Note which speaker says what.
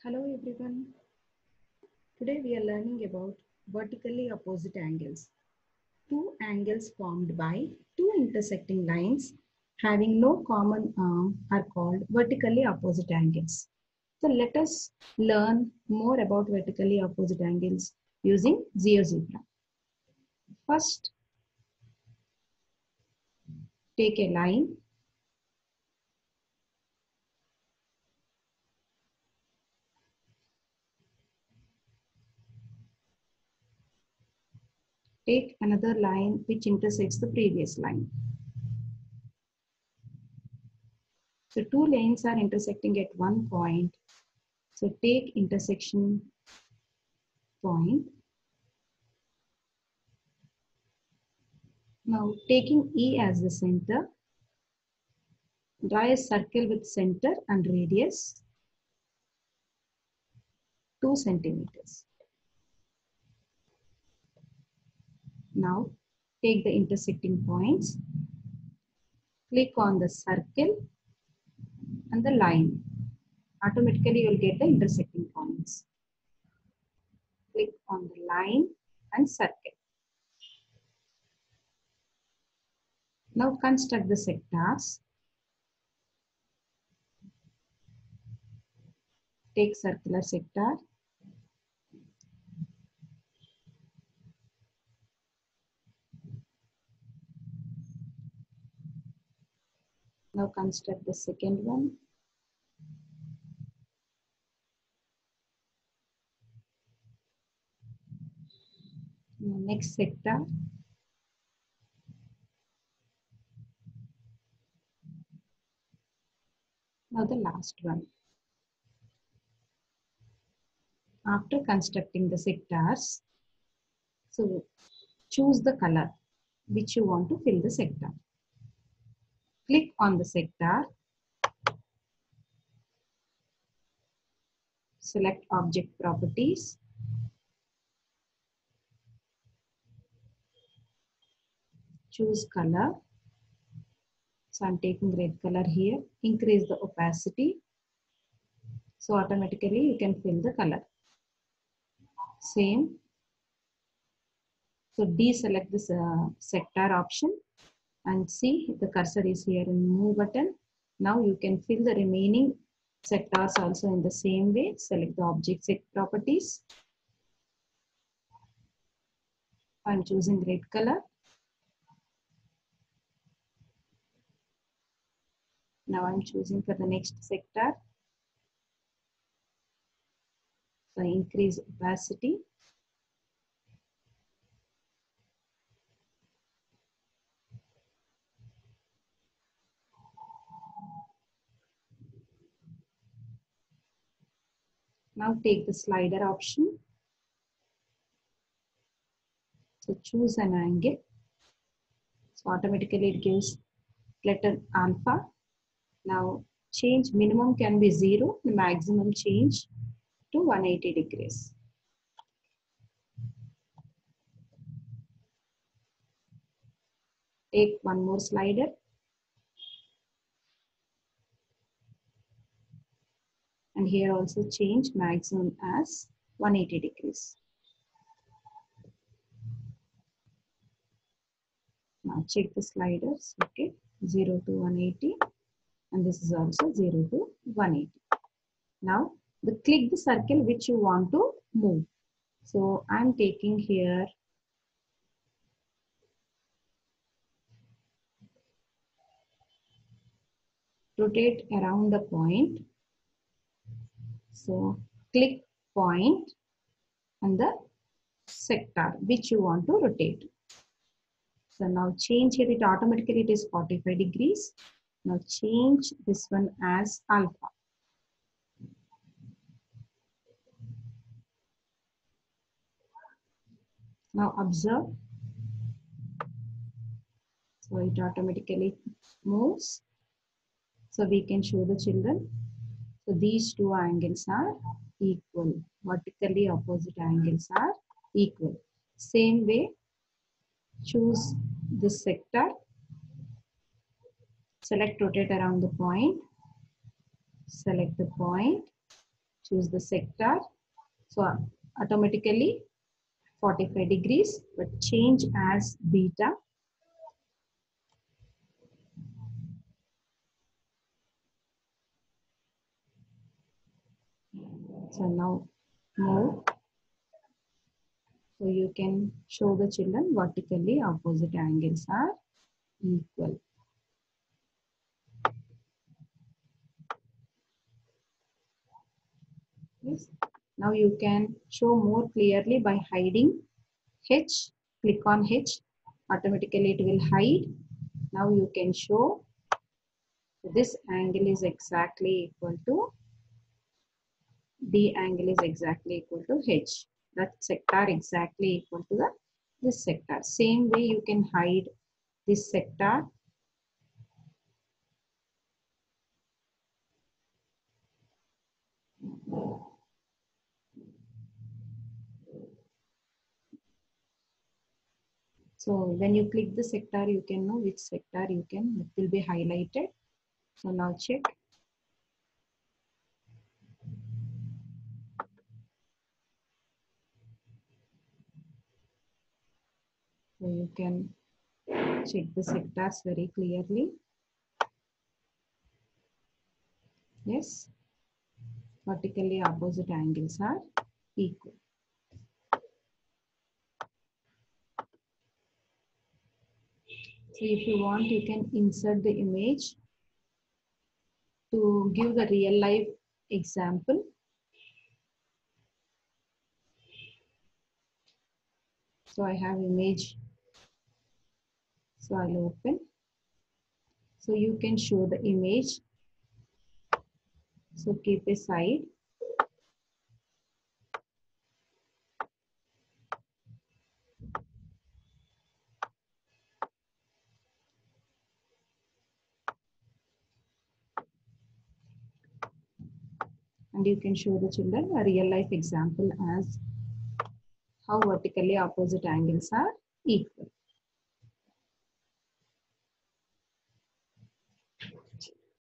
Speaker 1: Hello everyone. Today we are learning about vertically opposite angles. Two angles formed by two intersecting lines having no common arm are called vertically opposite angles. So let us learn more about vertically opposite angles using GeoGebra. First, take a line. Take another line which intersects the previous line. So two lanes are intersecting at one point. So take intersection point. Now taking E as the center, draw a circle with center and radius 2 centimeters. Now take the intersecting points, click on the circle and the line. Automatically you will get the intersecting points. Click on the line and circle. Now construct the sectors. Take circular sector. Now construct the second one. Now next sector. Now the last one. After constructing the sectors, so choose the color which you want to fill the sector. Click on the sector. Select object properties. Choose color. So I'm taking red color here. Increase the opacity. So automatically you can fill the color. Same. So deselect this sector option and see the cursor is here in move button. Now you can fill the remaining sectors also in the same way. Select the object set properties. I'm choosing red color. Now I'm choosing for the next sector. So increase opacity. Now take the slider option. So choose an angle. So automatically it gives letter alpha. Now change minimum can be 0, the maximum change to 180 degrees. Take one more slider. And here also change maximum as 180 degrees. Now check the sliders, okay, 0 to 180 and this is also 0 to 180. Now click the circle which you want to move. So I'm taking here rotate around the point. So click point and the sector which you want to rotate. So now change here, it automatically it is 45 degrees. Now change this one as alpha. Now observe. So it automatically moves. So we can show the children. So these two angles are equal. Vertically opposite angles are equal. Same way, choose this sector. Select rotate around the point. Select the point. choose the sector. So automatically 45 degrees, but change as beta. So now move. So you can show the children vertically opposite angles are equal. Yes. Now you can show more clearly by hiding H. Click on H. Automatically it will hide. Now you can show this angle is exactly equal to D angle is exactly equal to H. That sector exactly equal to this sector. Same way you can hide this sector. So when you click the sector, you can know which sector it will be highlighted. So now check. So you can check the sectors very clearly. Yes, vertically opposite angles are equal. So if you want, you can insert the image to give the real life example. So I have image. So I'll open. So you can show the image. So keep aside. And you can show the children a real life example as how vertically opposite angles are equal.